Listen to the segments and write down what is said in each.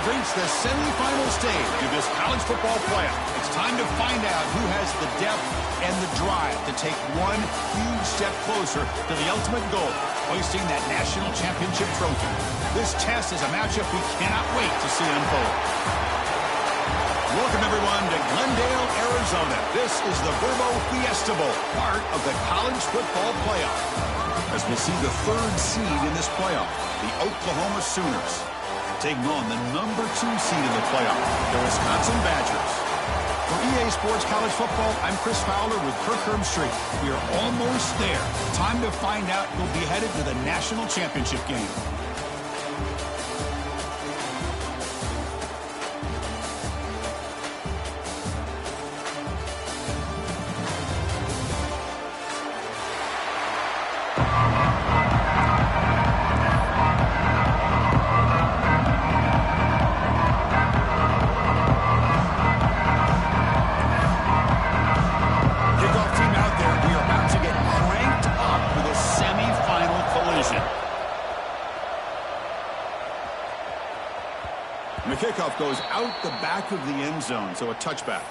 have reached the semifinal stage of this college football playoff. It's time to find out who has the depth and the drive to take one huge step closer to the ultimate goal, hoisting that national championship trophy. This test is a matchup we cannot wait to see unfold. Welcome, everyone, to Glendale, Arizona. This is the Verbo Fiesta Bowl, part of the college football playoff. As we see the third seed in this playoff, the Oklahoma Sooners, taking on the number 2 seed in the playoff, the Wisconsin Badgers. For EA Sports College Football, I'm Chris Fowler with Kirk Herbstreit. We are almost there. Time to find out who'll be headed to the national championship game. And the kickoff goes out the back of the end zone, so a touchback.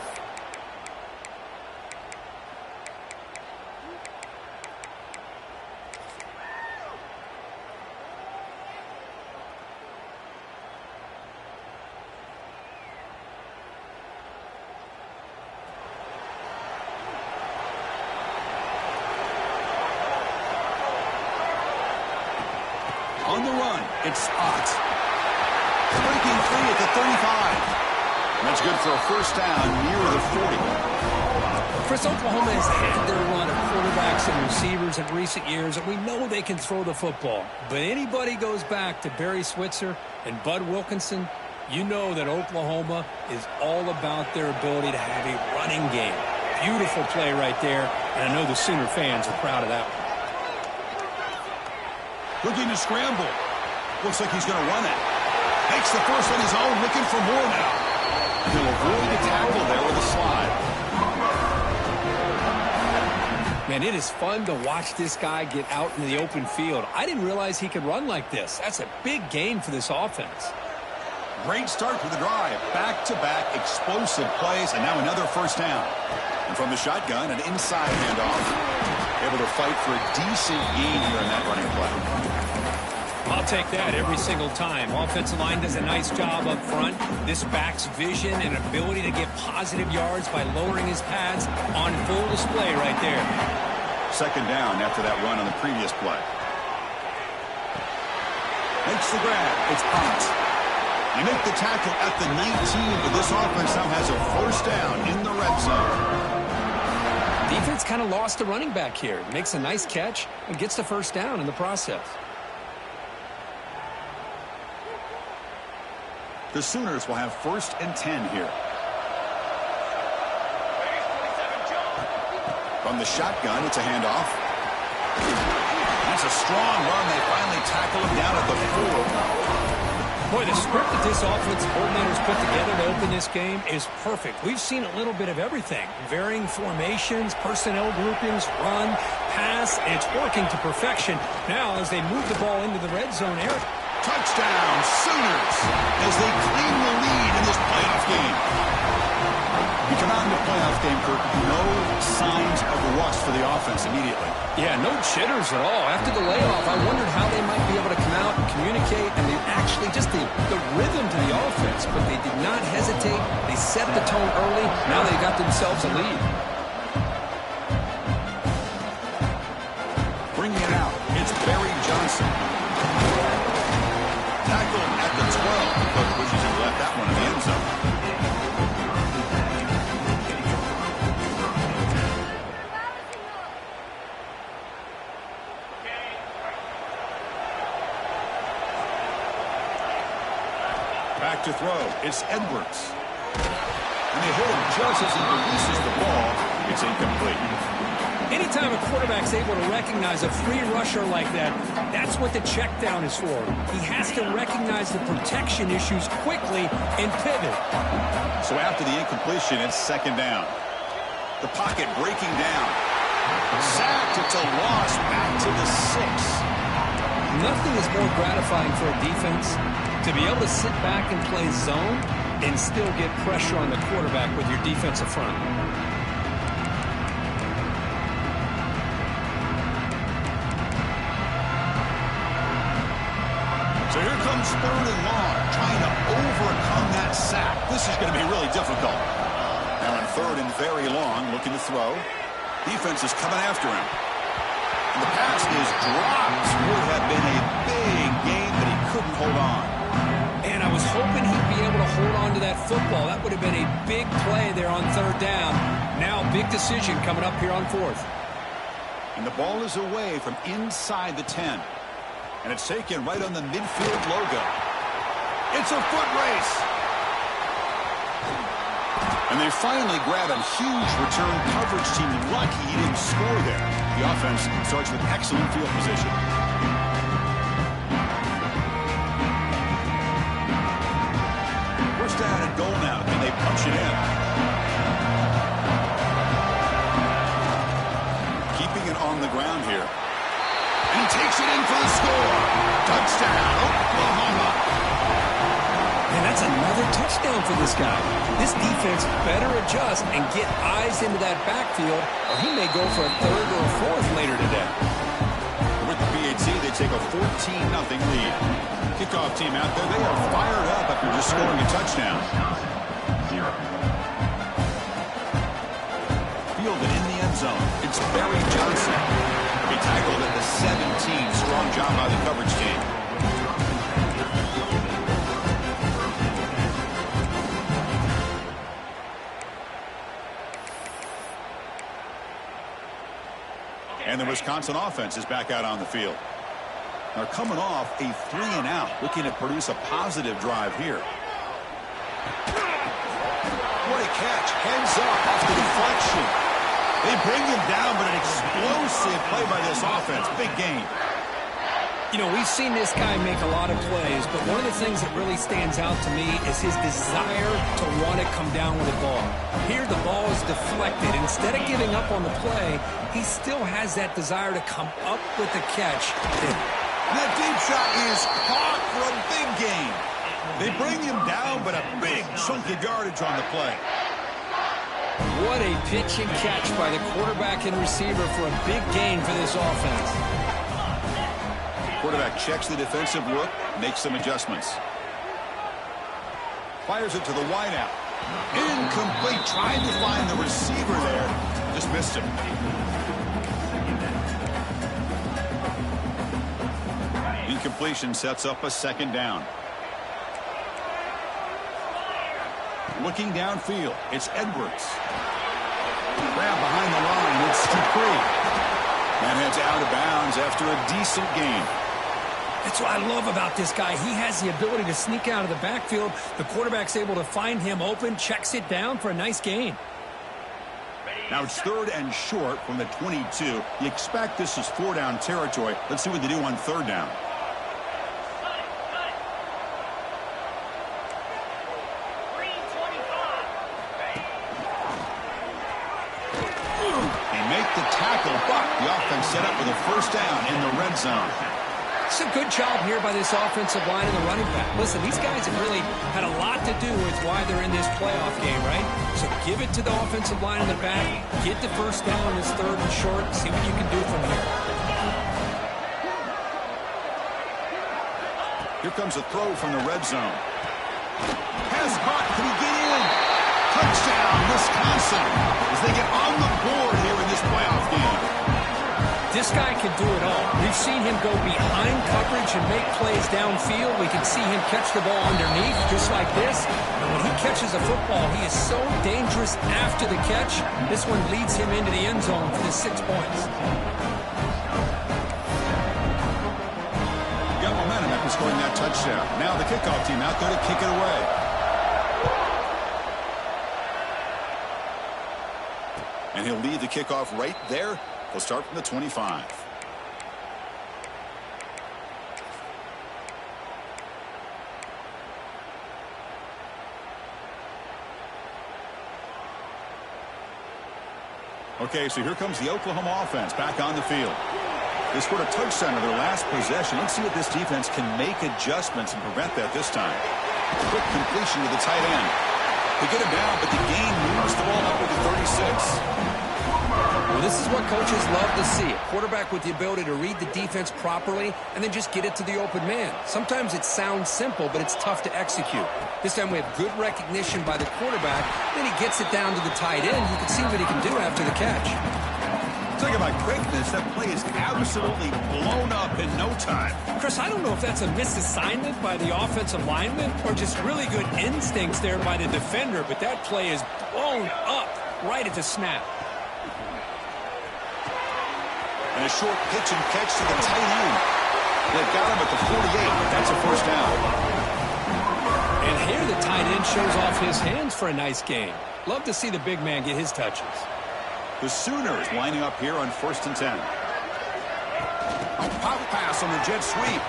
On the run, it's Ott. Breaking free at the 35. That's good for a first down near the 40. Chris, Oklahoma has had their run of quarterbacks and receivers in recent years, and we know they can throw the football. But anybody goes back to Barry Switzer and Bud Wilkinson, you know that Oklahoma is all about their ability to have a running game. Beautiful play right there, and I know the Sooner fans are proud of that one. Looking to scramble. Looks like he's going to run it. Makes the first on his own, looking for more now. He'll avoid the tackle there with a slide. Man, it is fun to watch this guy get out in the open field. I didn't realize he could run like this. That's a big gain for this offense. Great start to the drive. Back-to-back explosive plays, and now another first down. And from the shotgun, an inside handoff. Able to fight for a decent gain here in that running play. I'll take that every single time. Offensive line does a nice job up front. This back's vision and ability to get positive yards by lowering his pads on full display right there. Second down after that run on the previous play. Makes the grab. It's Ott. They make the tackle at the 19, but this offense now has a first down in the red zone. Defense kind of lost the running back here. Makes a nice catch and gets the first down in the process. The Sooners will have 1st and 10 here. From the shotgun, it's a handoff. That's a strong run. They finally tackle him down at the 4. Boy, the script that this offense coordinator's put together to open this game is perfect. We've seen a little bit of everything. Varying formations, personnel groupings, run, pass, and it's working to perfection. Now, as they move the ball into the red zone area. Touchdown, Sooners, as they claim the lead in this playoff game. You come out in the playoff game, Kirk, no signs of rust for the offense immediately. Yeah, no jitters at all. After the layoff, I wondered how they might be able to come out and communicate, and they actually just the rhythm to the offense, but they did not hesitate. They set the tone early. Now they got themselves a lead. Bringing it out, it's Barry Johnson. Tackle at the 12, but pushes it left that one in the end zone. Back to throw. It's Edwards. And they hit him just as he releases the ball. It's incomplete. Anytime a quarterback's able to recognize a free rusher like that, that's what the check down is for. He has to recognize the protection issues quickly and pivot. So after the incompletion, it's second down. The pocket breaking down. Sacked. It's a loss back to the 6. Nothing is more gratifying for a defense To be able to sit back and play zone and still get pressure on the quarterback with your defensive front. So here comes 3rd and long, trying to overcome that sack. This is going to be really difficult. Now on 3rd and very long, looking to throw. Defense is coming after him. And the pass is dropped. Would have been a big game, but he couldn't hold on. And I was hoping he'd be able to hold on to that football. That would have been a big play there on 3rd down. Now big decision coming up here on 4th. And the ball is away from inside the 10. And it's taken right on the midfield logo. It's a foot race. And they finally grab a huge return coverage team. Lucky he didn't score there. The offense starts with excellent field position. First down and goal now. Can they punch it in? Keeping it on the ground here. And takes it in for the score. Touchdown, Oklahoma. And that's another touchdown for this guy. This defense better adjust and get eyes into that backfield, or he may go for a 3rd or a 4th later today. With the PAT, they take a 14-0 lead. Kickoff team out there, they are fired up after just scoring a touchdown. Fielded in the end zone. It's Barry Johnson. He tackled at the 17. Strong job by the coverage team. And the Wisconsin offense is back out on the field. They're coming off a 3-and-out, looking to produce a positive drive here. What a catch. Heads up off the deflection. They bring him down, but an explosive play by this offense. Big game. You know, we've seen this guy make a lot of plays, but one of the things that really stands out to me is his desire to want to come down with the ball. Here, the ball is deflected. Instead of giving up on the play, he still has that desire to come up with the catch. That deep shot is caught for a big gain. They bring him down, but a big chunk of yardage on the play. What a pitch and catch by the quarterback and receiver for a big gain for this offense. Quarterback checks the defensive look, makes some adjustments. Fires it to the wideout. Incomplete. Trying to find the receiver there. Just missed him. Incompletion sets up a 2nd down. Looking downfield, it's Edwards. Grab behind the line, it's Dupree. And heads out of bounds after a decent gain. That's what I love about this guy. He has the ability to sneak out of the backfield. The quarterback's able to find him open, checks it down for a nice gain. Now it's 3rd and short from the 22. You expect this is 4-down territory. Let's see what they do on 3rd down. They make the tackle, but the offense set up with a 1st down in the red zone. It's a good job here by this offensive line and the running back. Listen, these guys have really had a lot to do with why they're in this playoff game, right? So give it to the offensive line in the back. Get the 1st down, this 3rd and short. See what you can do from here. Here comes a throw from the red zone. Pass caught. Can he get in? Touchdown, Wisconsin, as they get on the board here in this playoff game. This guy can do it all. We've seen him go behind coverage and make plays downfield. We can see him catch the ball underneath just like this. And when he catches a football, he is so dangerous after the catch. This one leads him into the end zone for the 6 points. Got momentum after scoring that touchdown. Now the kickoff team out there to kick it away. And he'll lead the kickoff right there. He'll start from the 25. Okay, so here comes the Oklahoma offense back on the field. They scored a touchdown in their last possession. Let's see if this defense can make adjustments and prevent that this time. Quick completion to the tight end. They get him down, but the gain moves the ball up to the 36. Well, this is what coaches love to see. A quarterback with the ability to read the defense properly and then just get it to the open man. Sometimes it sounds simple, but it's tough to execute. This time we have good recognition by the quarterback. Then he gets it down to the tight end. You can see what he can do after the catch. Talking about quickness, that play is absolutely blown up in no time. Chris, I don't know if that's a misassignment by the offensive lineman or just really good instincts there by the defender, but that play is blown up right at the snap. And a short pitch and catch to the tight end. They've got him at the 48. That's a first down. And here the tight end shows off his hands for a nice game. Love to see the big man get his touches. The Sooners lining up here on 1st and 10. A pop pass on the jet sweep.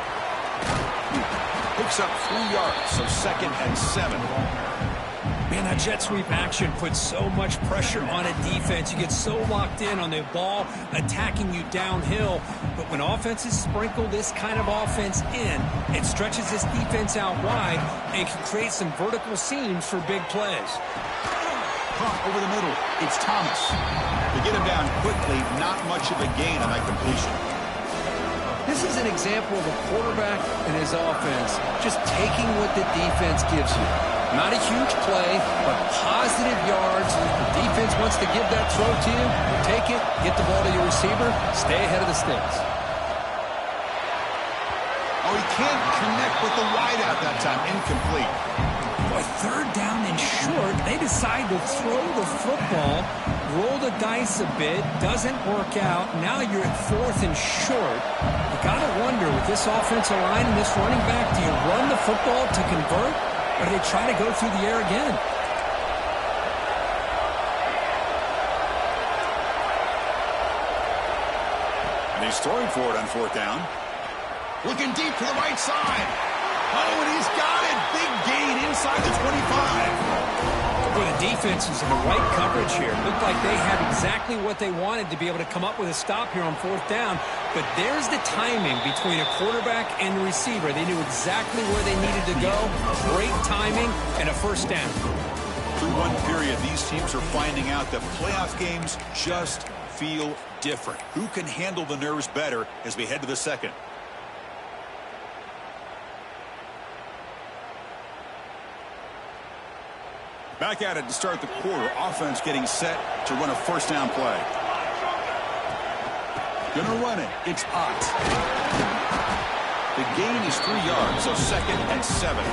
Picks up 3 yards, so 2nd and 7. Man, that jet sweep action puts so much pressure on a defense. You get so locked in on the ball attacking you downhill. But when offenses sprinkle this kind of offense in, it stretches this defense out wide and can create some vertical seams for big plays. Over the middle, it's Thomas. They get him down quickly, not much of a gain on that completion. This is an example of a quarterback and his offense just taking what the defense gives you. Not a huge play, but positive yards. The defense wants to give that throw to you. Take it, get the ball to your receiver, stay ahead of the sticks. Oh, he can't connect with the wideout that time. Incomplete. Boy, 3rd down and short. They decide to throw the football, roll the dice a bit, doesn't work out. Now you're at 4th and short. You got to wonder, with this offensive line and this running back, do you run the football to convert, or do they try to go through the air again? And he's throwing for it on 4th down. Looking deep to the right side. Oh, and he's got it. Big gain inside the 25. Well, the defense is in the right coverage here. Looked like they had exactly what they wanted to be able to come up with a stop here on 4th down. But there's the timing between a quarterback and the receiver. They knew exactly where they needed to go. Great timing and a first down. Through one period, these teams are finding out that playoff games just feel different. Who can handle the nerves better as we head to the 2nd? Back at it to start the quarter. Offense getting set to run a first down play. Gonna run it. It's Ott. The gain is 3 yards, so 2nd and 7.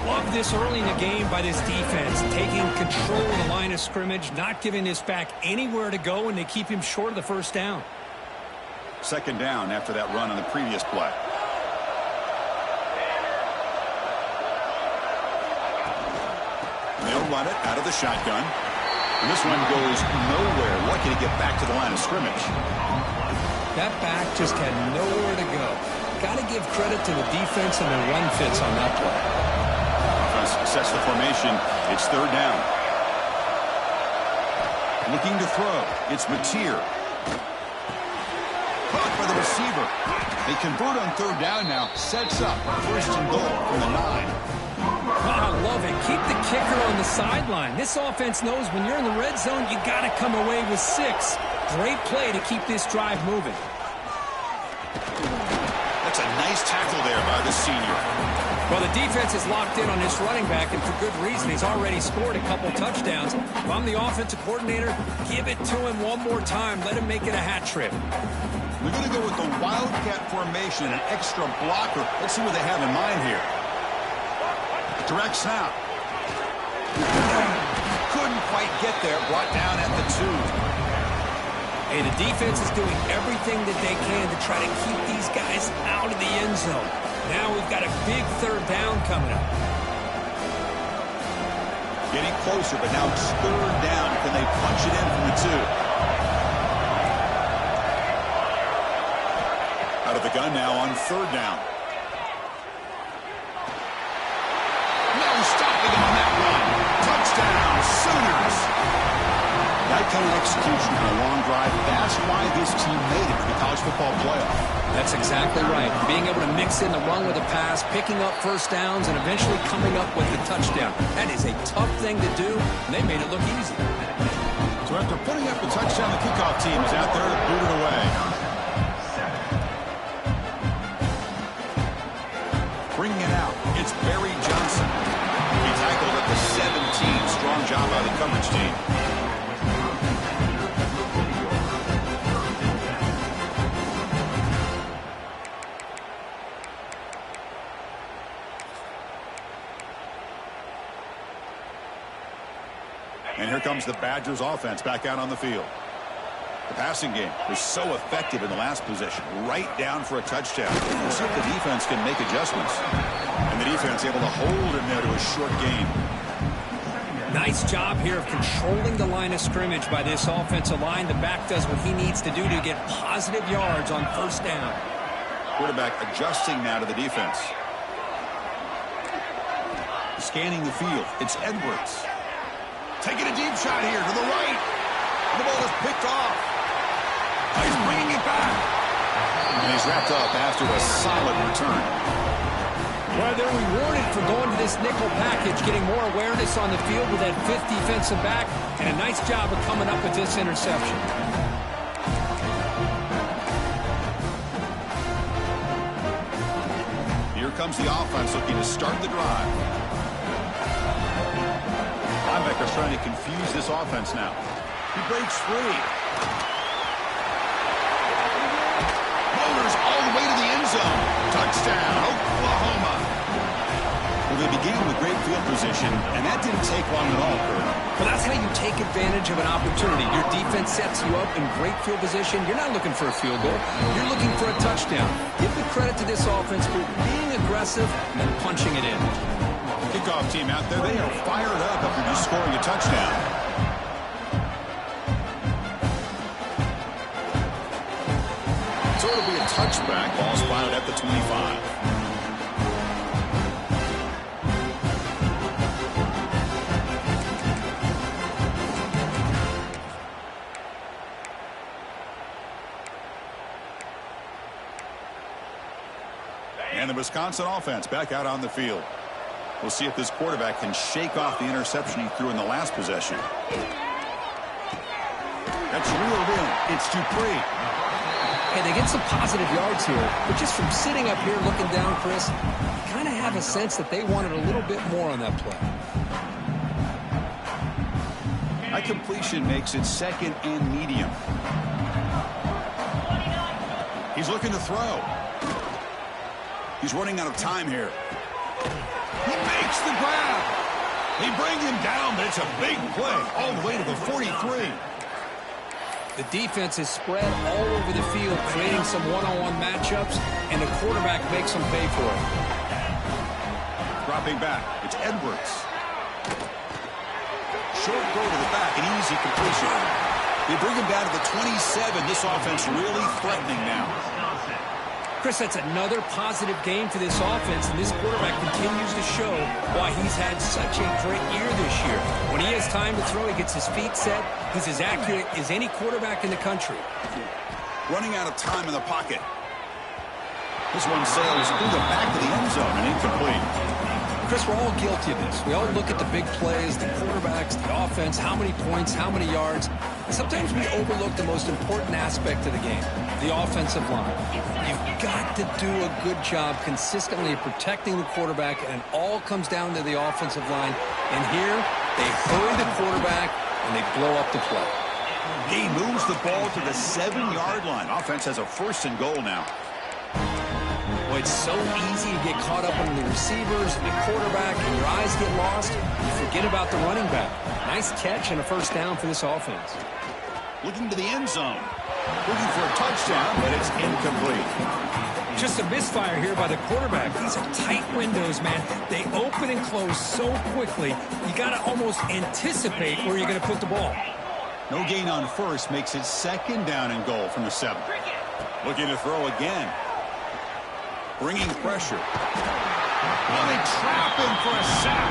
Love this early in the game by this defense, taking control of the line of scrimmage, not giving this back anywhere to go, and they keep him short of the first down. 2nd down after that run on the previous play. They'll run it out of the shotgun. And this one goes nowhere. Lucky to get back to the line of scrimmage. That back just had nowhere to go. Got to give credit to the defense and the run fits on that play. Offense sets the formation. It's 3rd down. Looking to throw. It's Mateer. Caught by the receiver. They convert on 3rd down now. Sets up 1st and goal from the 9. Oh, I love it. Keep the kicker on the sideline. This offense knows when you're in the red zone, you got to come away with 6. Great play to keep this drive moving. That's a nice tackle there by the senior. Well, the defense is locked in on this running back, and for good reason. He's already scored a couple touchdowns. If I'm the offensive coordinator, give it to him one more time. Let him make it a hat trick. We're going to go with the Wildcat formation, an extra blocker. Let's see what they have in mind here. Direct snap. Couldn't quite get there. Brought down at the 2. Hey, the defense is doing everything that they can to try to keep these guys out of the end zone. Now we've got a big 3rd down coming up. Getting closer, but now it's 3rd down. Can they punch it in from the 2? Out of the gun now on 3rd down. No stopping on that one. Touchdown, Sooners. That kind of execution on a long drive. That's why this team made it to the college football playoff. That's exactly right. Being able to mix in the run with a pass, picking up first downs, and eventually coming up with the touchdown. That is a tough thing to do, and they made it look easy. So after putting up the touchdown, the kickoff team is out there to boot it away. Bringing it out, it's Barry Johnson. He tackled at the 17. Strong job by the coverage team. And here comes the Badgers offense back out on the field. The passing game was so effective in the last possession, right down for a touchdown. We'll see if the defense can make adjustments. And the defense able to hold it there to a short gain. Nice job here of controlling the line of scrimmage by this offensive line. The back does what he needs to do to get positive yards on first down. Quarterback adjusting now to the defense. Scanning the field, it's Edwards. Taking a deep shot here to the right. The ball is picked off. He's bringing it back. And he's wrapped up after a solid return. Well, they're rewarded for going to this nickel package, getting more awareness on the field with that fifth defensive back, and a nice job of coming up with this interception. Here comes the offense looking to start the drive. Linebackers trying to confuse this offense now. He breaks free. Motors all the way to the end zone. Touchdown, Oklahoma. Well, they began with great field position, and that didn't take long at all, Kurt. Well, that's how you take advantage of an opportunity. Your defense sets you up in great field position. You're not looking for a field goal. You're looking for a touchdown. Give the credit to this offense for being aggressive and punching it in. Kickoff team out there, they are fired up after just scoring a touchdown. So it'll be a touchback. Ball spotted at the 25. And the Wisconsin offense back out on the field. We'll see if this quarterback can shake off the interception he threw in the last possession. That's reeled in. It's Dupree. Hey, they get some positive yards here, but just from sitting up here looking down, Chris, you kind of have a sense that they wanted a little bit more on that play. That completion makes it second and medium. He's looking to throw. He's running out of time here. He makes the grab. They bring him down, but it's a big play all the way to the 43. The defense is spread all over the field, creating some one-on-one matchups, and the quarterback makes them pay for it. Dropping back, it's Edwards. Short throw to the back, an easy completion. They bring him down to the 27. This offense really threatening now. Chris, that's another positive game for this offense, and this quarterback continues to show why he's had such a great year this year. When he has time to throw, he gets his feet set. He's as accurate as any quarterback in the country. Running out of time in the pocket. This one sails through the back of the end zone and incomplete. Chris, we're all guilty of this. We all look at the big plays, the quarterbacks, the offense, how many points, how many yards. And sometimes we overlook the most important aspect of the game, the offensive line. You've got to do a good job consistently protecting the quarterback, and it all comes down to the offensive line. And here, they hurry the quarterback, and they blow up the play. He moves the ball to the 7-yard line. Offense has a 1st and goal now. Well, it's so easy to get caught up in the receivers and the quarterback, and your eyes get lost. You forget about the running back. Nice catch and a 1st down for this offense. Looking to the end zone. Looking for a touchdown, but it's incomplete. Just a misfire here by the quarterback. These are tight windows, man. They open and close so quickly, you got to almost anticipate where you're going to put the ball. No gain on 1st makes it 2nd down and goal from the 7. Looking to throw again. Bringing pressure. Well, they trap him for a sack.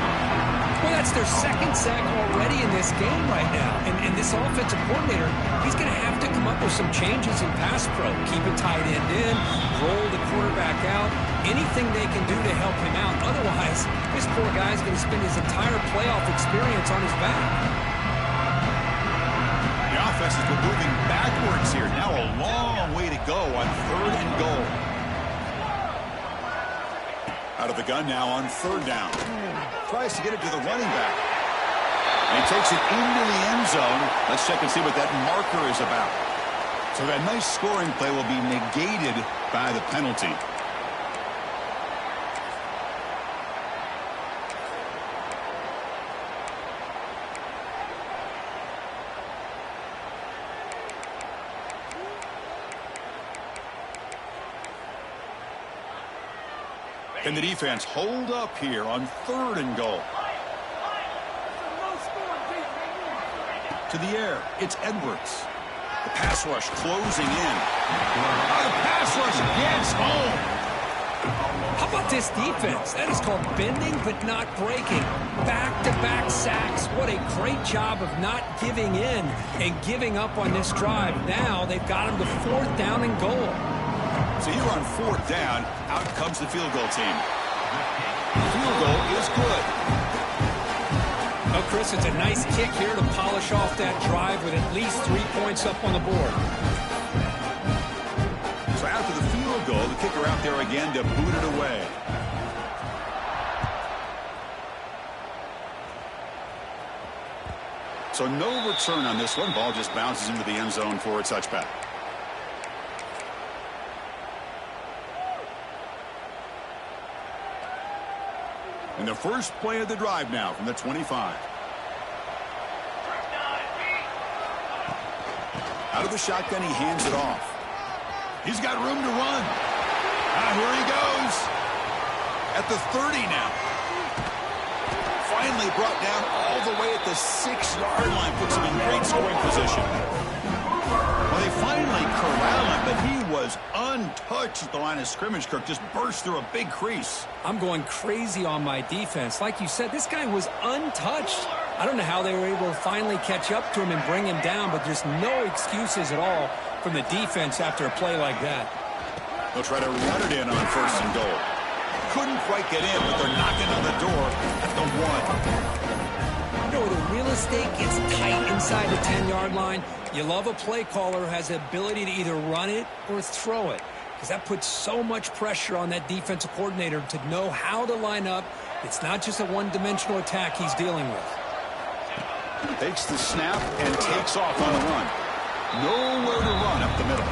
Well, that's their second sack already in this game right now. And this offensive coordinator, he's going to have to come up with some changes in pass pro. Keep a tight end in, roll the quarterback out, anything they can do to help him out. Otherwise, this poor guy's going to spend his entire playoff experience on his back. The offense has been moving backwards here. Now a long way to go on 3rd and goal. Out of the gun now on 3rd down. Tries to get it to the running back. And he takes it into the end zone. Let's check and see what that marker is about. So that nice scoring play will be negated by the penalty. Can the defense hold up here on 3rd and goal? To the air, it's Edwards. The pass rush closing in. The pass rush gets home. How about this defense? That is called bending but not breaking. Back-to-back sacks. What a great job of not giving in and giving up on this drive. Now they've got him to 4th down and goal. So here on 4th down, out comes the field goal team. The field goal is good. Oh, Chris, it's a nice kick here to polish off that drive with at least 3 points up on the board. So after the field goal, the kicker out there again to boot it away. So no return on this one. Ball just bounces into the end zone for a touchback. And the first play of the drive now from the 25. Out of the shotgun, he hands it off. He's got room to run. Here he goes. At the 30 now. Finally brought down all the way at the 6-yard line. Puts him in great scoring position. Well, they finally corral him, but he was untouched at the line of scrimmage. Kirk just burst through a big crease. I'm going crazy on my defense. Like you said, this guy was untouched. I don't know how they were able to finally catch up to him and bring him down, but there's no excuses at all from the defense after a play like that. They'll try to run it in on 1st and goal. Couldn't quite get in, but they're knocking on the door at the 1. You know, the real estate gets tight inside the 10-yard line. You love a play caller who has the ability to either run it or throw it, because that puts so much pressure on that defensive coordinator to know how to line up. It's not just a one-dimensional attack he's dealing with. Takes the snap and takes off on the run. Nowhere to run up the middle.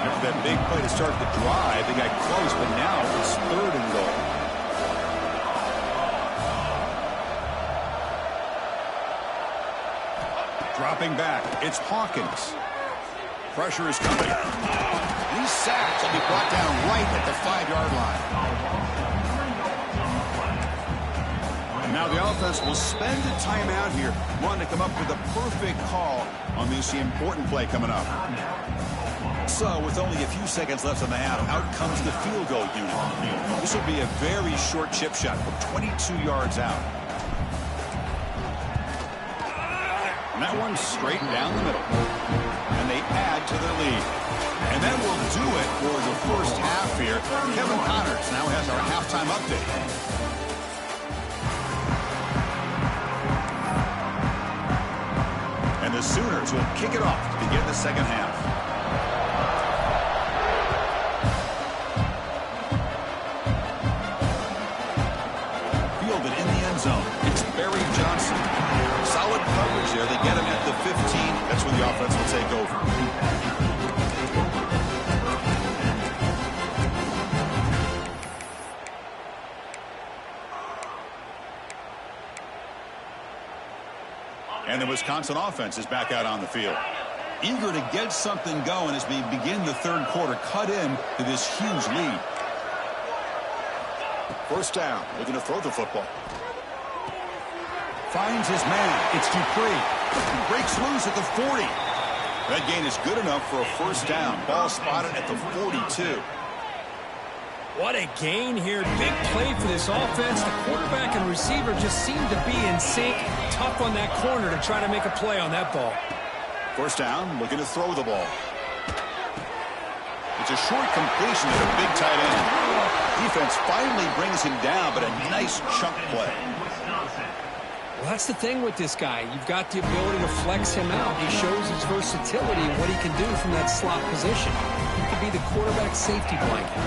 After that big play to start the drive, they got close, but now it's 3rd and goal. Dropping back, it's Hawkins. Pressure is coming. He's sacked and be brought down right at the 5-yard line. And now the offense will spend a timeout here, wanting to come up with a perfect call on this important play coming up. So, with only a few seconds left on the half, out comes the field goal unit. This will be a very short chip shot from 22 yards out. And that one's straight down the middle. And they add to their lead. And that will do it for the first half here. Kevin Connors now has our halftime update. And the Sooners will kick it off to begin the second half. Fielded in the end zone. It's Barry Johnson. Solid coverage there. They get him at the 15. That's where the offense will take over. And the Wisconsin offense is back out on the field. Eager to get something going as we begin the third quarter. Cut in to this huge lead. First down. Looking to throw the football. Finds his man. It's Dupree. Breaks loose at the 40. That gain is good enough for a first down. Ball spotted at the 42. What a gain here. Big play for this offense. The quarterback and receiver just seem to be in sync. Tough on that corner to try to make a play on that ball. First down, looking to throw the ball. It's a short completion to the big tight end. Defense finally brings him down, but a nice chunk play. Well, that's the thing with this guy. You've got the ability to flex him out. He shows his versatility and what he can do from that slot position. He could be the quarterback safety blanket.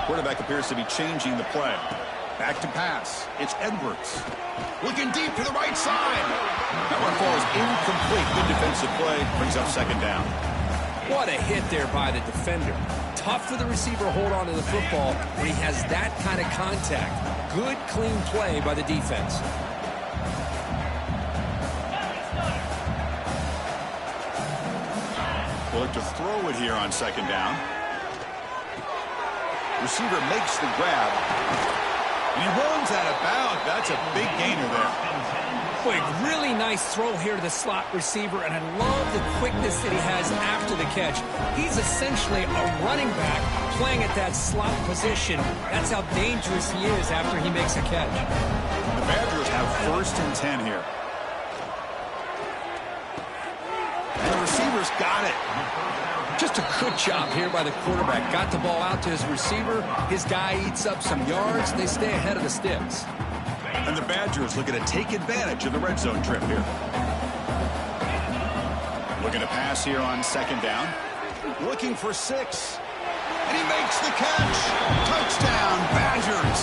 Quarterback appears to be changing the play. Back to pass. It's Edwards. Looking deep to the right side. That one falls incomplete. Good defensive play. Brings up second down. What a hit there by the defender. Tough for the receiver to hold on to the football when he has that kind of contact. Good, clean play by the defense. We'll look to throw it here on second down. Receiver makes the grab. And he runs out of bounds. That's a big gainer there. Boy, really nice throw here to the slot receiver, and I love the quickness that he has after the catch. He's essentially a running back playing at that slot position. That's how dangerous he is after he makes a catch. The Badgers have 1st and 10 here. And the receiver's got it. Just a good job here by the quarterback. Got the ball out to his receiver. His guy eats up some yards. They stay ahead of the sticks. And the Badgers looking to take advantage of the red zone trip here. Looking to pass here on second down. Looking for 6. And he makes the catch. Touchdown, Badgers.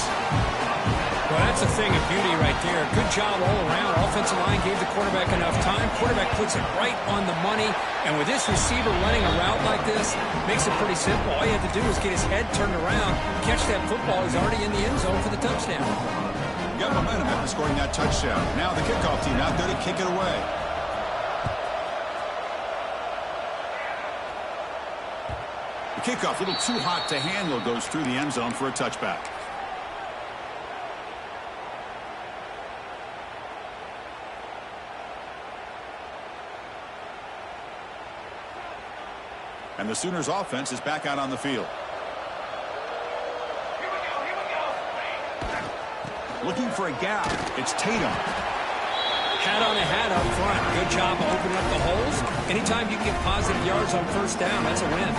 Well, that's a thing of beauty right there. Good job all around. Offensive line gave the quarterback enough time. Quarterback puts it right on the money. And with this receiver running a route like this, makes it pretty simple. All you have to do is get his head turned around, catch that football. He's already in the end zone for the touchdown. Got momentum after scoring that touchdown. Now the kickoff team out there to kick it away. The kickoff, a little too hot to handle, goes through the end zone for a touchback. And the Sooners offense is back out on the field. Looking for a gap. It's Tatum. Hat on a hat up front. Good job of opening up the holes. Anytime you can get positive yards on first down, that's a win.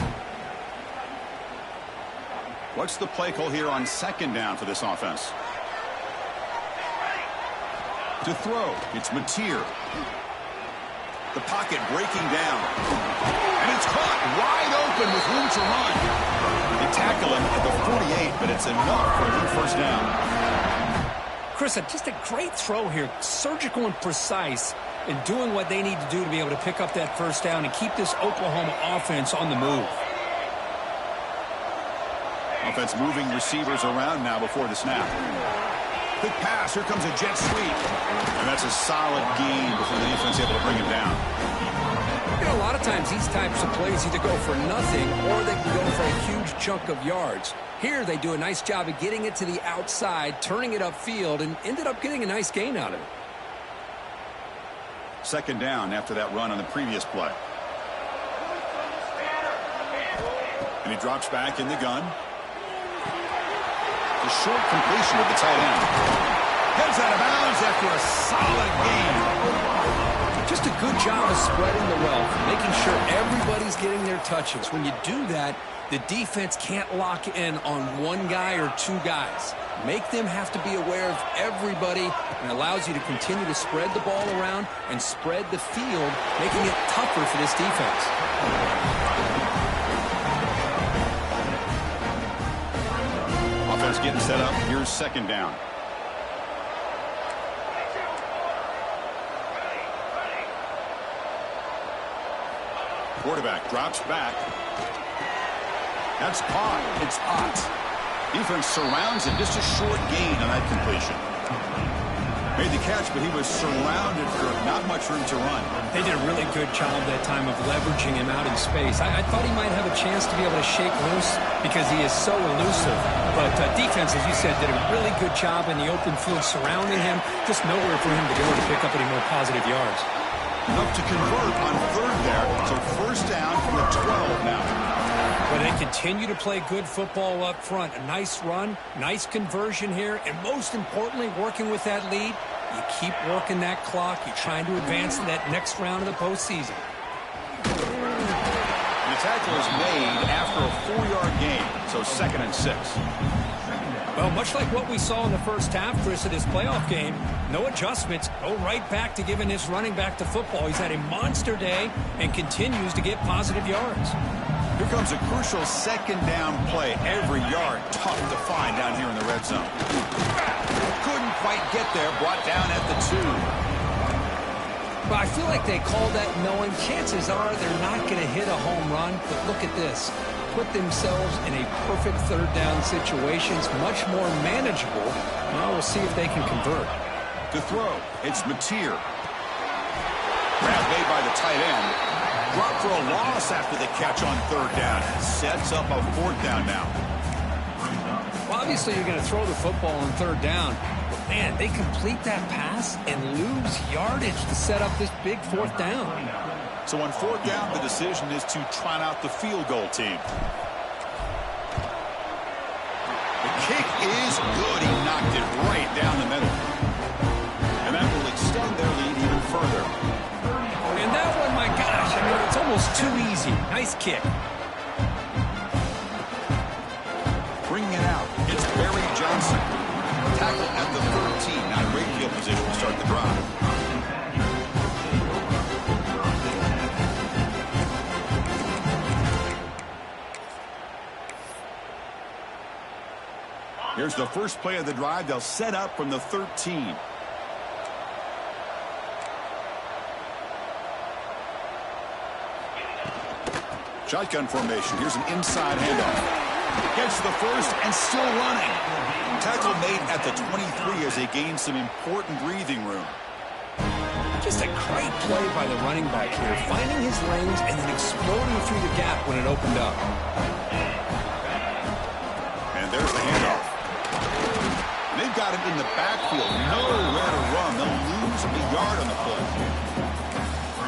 What's the play call here on second down for this offense? To throw, it's Mateer. The pocket breaking down. And it's caught wide open with room to run. They tackle him at the 48, but it's enough for a good first down. Chris, just a great throw here. Surgical and precise in doing what they need to do to be able to pick up that first down and keep this Oklahoma offense on the move. Offense moving receivers around now before the snap. Quick pass. Here comes a jet sweep. And that's a solid gain before the defense able to bring him down. You know, a lot of times these types of plays either go for nothing or they can go for a huge chunk of yards. Here they do a nice job of getting it to the outside, turning it upfield, and ended up getting a nice gain out of it. Second down after that run on the previous play. And he drops back in the gun. The short completion of the tight end. Heads out of bounds after a solid gain. Just a good job of spreading the wealth, making sure everybody's getting their touches. When you do that, the defense can't lock in on one guy or two guys. Make them have to be aware of everybody, and allows you to continue to spread the ball around and spread the field, making it tougher for this defense. Offense getting set up. Here's second down. Quarterback drops back. That's caught. It's Ott. Defense surrounds him. Just a short gain on that completion. Made the catch, but he was surrounded for not much room to run. They did a really good job that time of leveraging him out in space. I thought he might have a chance to be able to shake loose because he is so elusive. But defense, as you said, did a really good job in the open field surrounding him. Just nowhere for him to go to pick up any more positive yards. Enough to convert on third there. So first down from the 12 now. Well, they continue to play good football up front. A nice run, nice conversion here, and most importantly, working with that lead, you keep working that clock. You're trying to advance to that next round of the postseason. The tackle is made after a 4-yard gain, so 2nd and 6. Well, much like what we saw in the first half, Chris, of this playoff game, no adjustments, go right back to giving this running back to football. He's had a monster day and continues to get positive yards. Here comes a crucial 2nd down play. Every yard tough to find down here in the red zone. Couldn't quite get there, brought down at the 2. Well, I feel like they called that knowing chances are they're not going to hit a home run, but look at this. Put themselves in a perfect 3rd down situation. It's much more manageable. Now we'll see if they can convert. To throw, it's Mateer. Grab made by the tight end. Brought for a loss after the catch on 3rd down. Sets up a 4th down now. Well, obviously you're going to throw the football on 3rd down. But, man, they complete that pass and lose yardage to set up this big 4th down. So on 4th down, the decision is to trot out the field goal team. The kick is good. He knocked it right down the middle. And that will extend their lead even further. And that one, my gosh, I mean, it's almost too easy. Nice kick. Bringing it out, it's Barry Johnson. Tackle at the 13. Now great field position to start the drive. Here's the first play of the drive. They'll set up from the 13. Shotgun formation. Here's an inside handoff. Gets the first and still running. Tackle made at the 23 as they gain some important breathing room. Just a great play by the running back here, finding his lanes and then exploding through the gap when it opened up. And there's the handoff. They've got it in the backfield. Nowhere to run. They'll lose a yard on the play.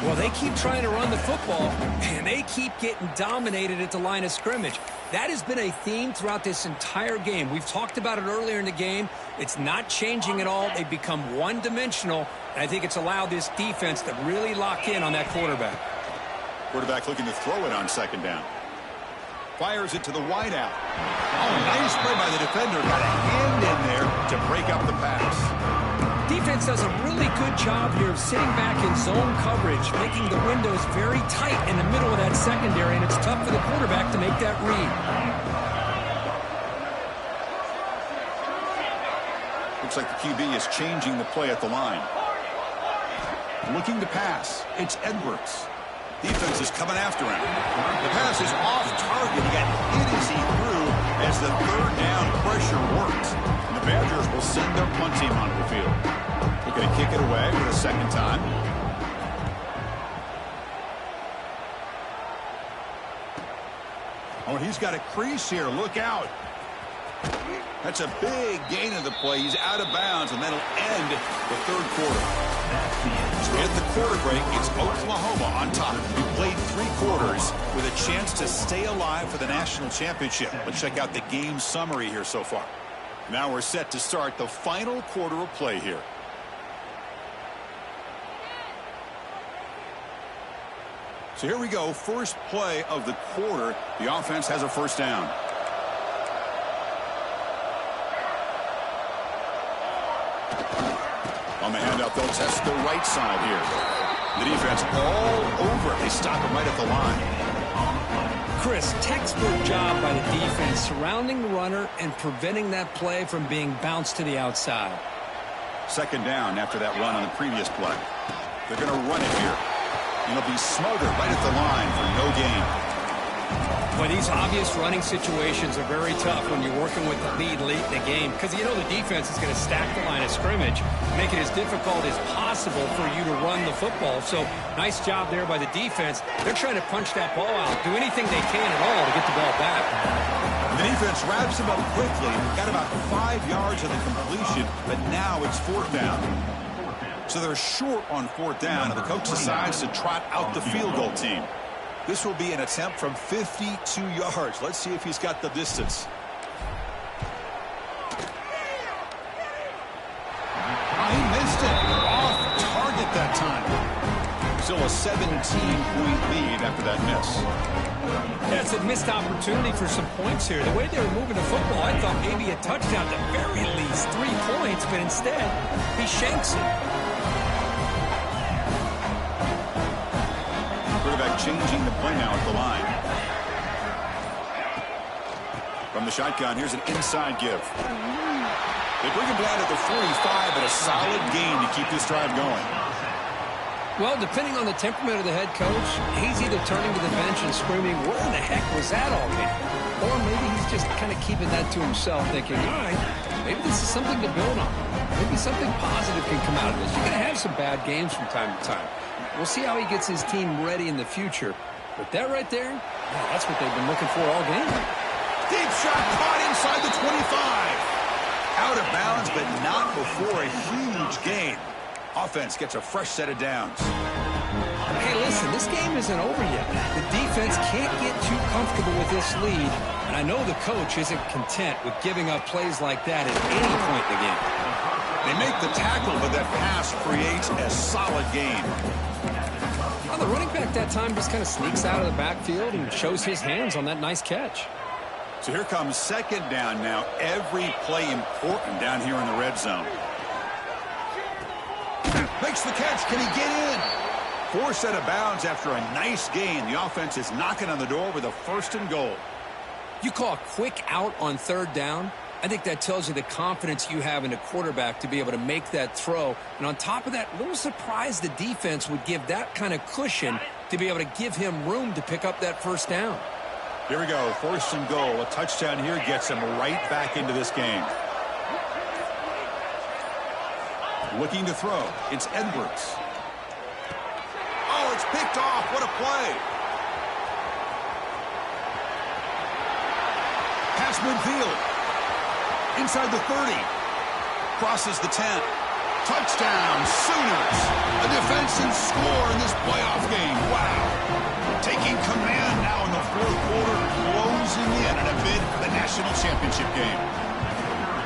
Well, they keep trying to run the football, and they keep getting dominated at the line of scrimmage. That has been a theme throughout this entire game. We've talked about it earlier in the game. It's not changing at all. They've become one-dimensional, and I think it's allowed this defense to really lock in on that quarterback. Quarterback looking to throw it on 2nd down. Fires it to the wideout. Oh, nice play by the defender. Got a hand in there to break up the pass. Defense does a really good job here of sitting back in zone coverage, making the windows very tight in the middle of that secondary, and it's tough for the quarterback to make that read. Looks like the QB is changing the play at the line. Looking to pass. It's Edwards. Defense is coming after him. The pass is off target. He got hit as he threw as the 3rd down pressure worked. And the Badgers will send their punt team onto the field. They're going to kick it away for the 2nd time. Oh, and he's got a crease here. Look out. That's a big gain of the play. He's out of bounds, and that'll end the 3rd quarter. So at the quarter break, it's Oklahoma on top. We played 3 quarters with a chance to stay alive for the national championship. Let's check out the game summary here so far. Now we're set to start the final quarter of play here. So here we go. First play of the quarter. The offense has a 1st down. On the handout, they'll test the right side here. The defense all over it. They stop it right at the line. Chris, textbook job by the defense surrounding the runner and preventing that play from being bounced to the outside. 2nd down after that run on the previous play. They're going to run it here. And it'll be smothered right at the line for no gain. Well, these obvious running situations are very tough when you're working with the lead late in the game because you know the defense is going to stack the line of scrimmage, make it as difficult as possible for you to run the football. So nice job there by the defense. They're trying to punch that ball out, do anything they can at all to get the ball back. The defense wraps him up quickly. Got about 5 yards of the completion, but now it's 4th down. So they're short on 4th down, and the coach decides to trot out the field goal team. This will be an attempt from 52 yards. Let's see if he's got the distance. He missed it. Off target that time. Still a 17-point lead after that miss. That's a missed opportunity for some points here. The way they were moving the football, I thought maybe a touchdown, at the very least 3 points, but instead, he shanks it. Quarterback changing the play now at the line. From the shotgun, here's an inside give. They bring him down to the 45, but a solid gain to keep this drive going. Well, depending on the temperament of the head coach, he's either turning to the bench and screaming, where the heck was that all game? Or maybe he's just kind of keeping that to himself, thinking, all right, maybe this is something to build on. Maybe something positive can come out of this. You're going to have some bad games from time to time. We'll see how he gets his team ready in the future. But that right there, yeah, that's what they've been looking for all game. Deep shot caught inside the 25. Out of bounds, but not before a huge gain. Offense gets a fresh set of downs. Hey, listen, this game isn't over yet. The defense can't get too comfortable with this lead, and I know the coach isn't content with giving up plays like that at any point in the game. They make the tackle, but that pass creates a solid gain. Well, the running back that time just kind of sneaks out of the backfield and shows his hands on that nice catch. So here comes second down now. Every play important down here in the red zone. Makes the catch. Can he get in? 4 set of bounds after a nice gain. The offense is knocking on the door with a 1st and goal. You call a quick out on 3rd down. I think that tells you the confidence you have in a quarterback to be able to make that throw. And on top of that, a little surprised the defense would give that kind of cushion to be able to give him room to pick up that 1st down. Here we go. 1st and goal. A touchdown here gets him right back into this game. Looking to throw. It's Edwards. Oh, it's picked off. What a play. Pass midfield. Inside the 30. Crosses the 10. Touchdown, Sooners. A defensive score in this playoff game. Wow. Taking command now in the 4th quarter, closing in on a bid for the national championship game.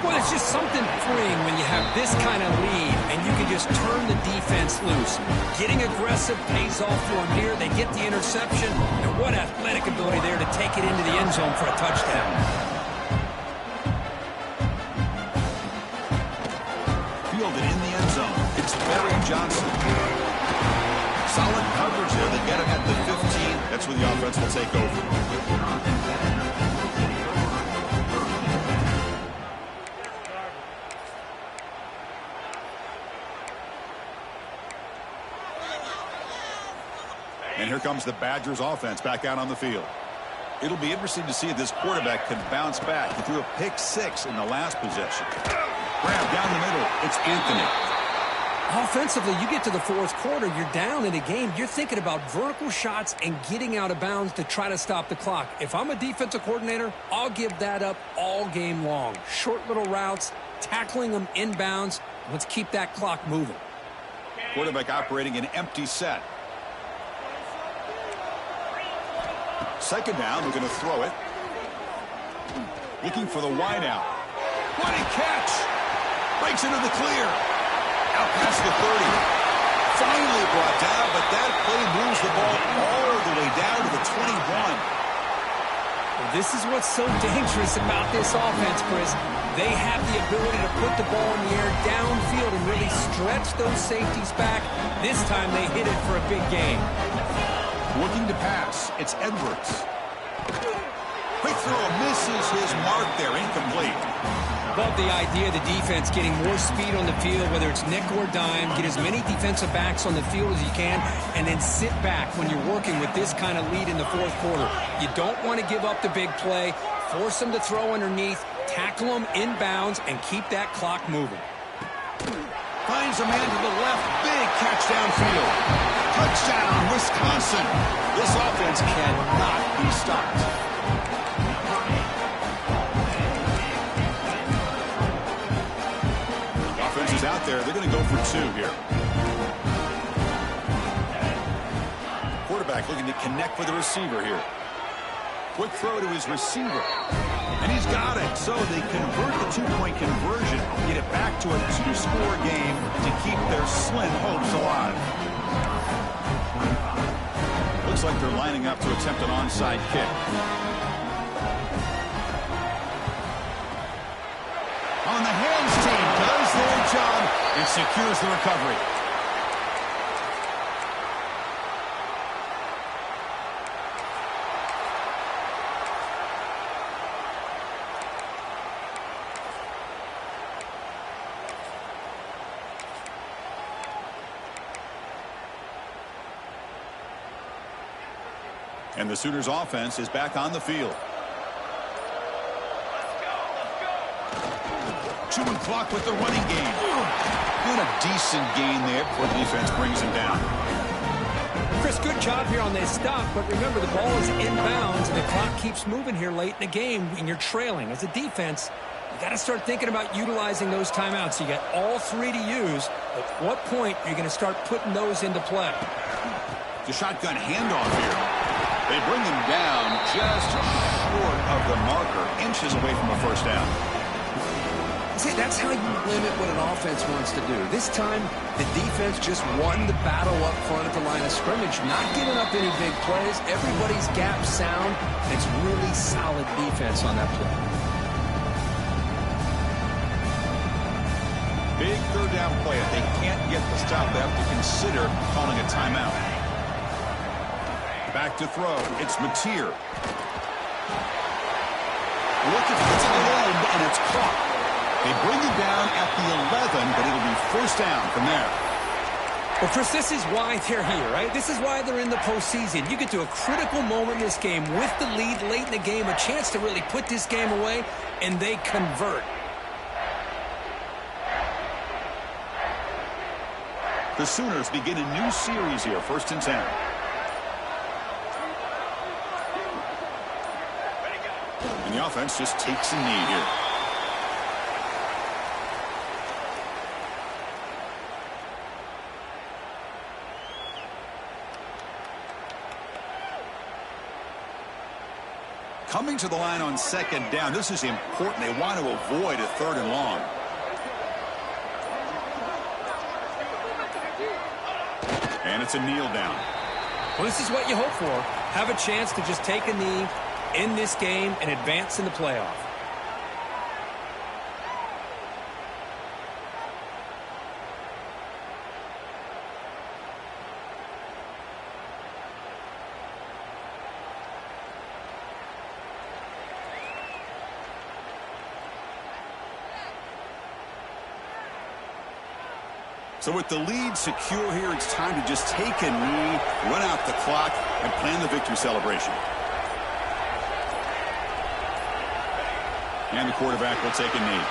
Well, it's just something freeing when you have this kind of lead and you can just turn the defense loose. Getting aggressive pays off for them here. They get the interception, and what athletic ability there to take it into the end zone for a touchdown. Fielded in the end zone. It's Barry Johnson. Solid coverage there. They get him at the 15. That's where the offense will take over. And here comes the Badgers offense back out on the field. It'll be interesting to see if this quarterback can bounce back. He threw a pick-6 in the last possession. Grab down the middle. It's Anthony. Offensively, you get to the 4th quarter, you're down in a game. You're thinking about vertical shots and getting out of bounds to try to stop the clock. If I'm a defensive coordinator, I'll give that up all game long. Short little routes, tackling them inbounds. Let's keep that clock moving. Quarterback operating an empty set. 2nd down, they're going to throw it. Looking for the wideout. What a catch! Breaks into the clear. Out past the 30. Finally brought down, but that play moves the ball all the way down to the 21. Well, this is what's so dangerous about this offense, Chris. They have the ability to put the ball in the air downfield and really stretch those safeties back. This time they hit it for a big gain. Looking to pass. It's Edwards. Quick throw misses his mark there. Incomplete. Love the idea of the defense getting more speed on the field, whether it's nickel or dime. Get as many defensive backs on the field as you can, and then sit back when you're working with this kind of lead in the 4th quarter. You don't want to give up the big play. Force them to throw underneath, tackle them inbounds, and keep that clock moving. Finds a man to the left. Big catch downfield. Touchdown, Wisconsin. This offense cannot be stopped. Offense is out there. They're going to go for 2 here. quarterback looking to connect with the receiver here. Quick throw to his receiver. And he's got it. So they convert the two-point conversion, get it back to a two-score game to keep their slim hopes alive. Looks like they're lining up to attempt an onside kick. On the hands team does their job and secures the recovery. And the Sooners offense is back on the field. Chewing clock with the running game. Good, a decent gain there before the defense brings him down. Chris, good job here on this stop, but remember the ball is inbounds and the clock keeps moving here late in the game and you're trailing. As a defense, you got to start thinking about utilizing those timeouts. You got all three to use. At what point are you going to start putting those into play? The shotgun handoff here. They bring him down just short of the marker, inches away from a first down. See, that's how you limit what an offense wants to do. This time, the defense just won the battle up front at the line of scrimmage, not giving up any big plays. Everybody's gap sound. It's really solid defense on that play. Big third down play. If they can't get the stop, they have to consider calling a timeout. Back to throw. It's Mateer. Looking for the tight end, and it's caught. They bring it down at the 11, but it'll be first down from there. Well, Chris, this is why they're here, right? This is why they're in the postseason. You get to a critical moment in this game with the lead late in the game, a chance to really put this game away, and they convert. The Sooners begin a new series here, 1st and 10. And the offense just takes a knee here. Coming to the line on 2nd down, this is important. They want to avoid a 3rd and long. And it's a kneel down. Well, this is what you hope for. Have a chance to just take a knee in this game and advance in the playoff. So with the lead secure here, it's time to just take a knee, run out the clock, and plan the victory celebration. And the quarterback will take a knee.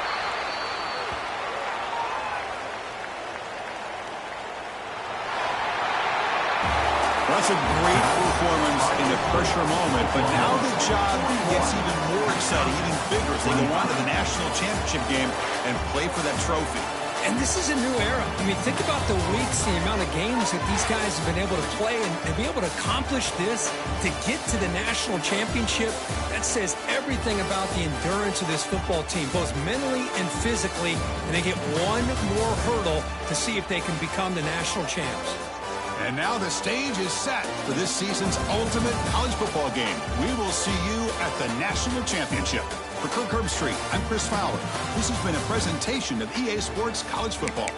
Well, that's a great performance in the pressure moment, but now the job gets even more exciting, even bigger as they go on to the national championship game and play for that trophy. And this is a new era. I mean, think about the weeks, the amount of games that these guys have been able to play, and to be able to accomplish this, to get to the national championship, that says everything about the endurance of this football team, both mentally and physically, and they get one more hurdle to see if they can become the national champs. And now the stage is set for this season's ultimate college football game. We will see you at the national championship. For Kirk Herbstreit, I'm Chris Fowler. This has been a presentation of EA Sports College Football.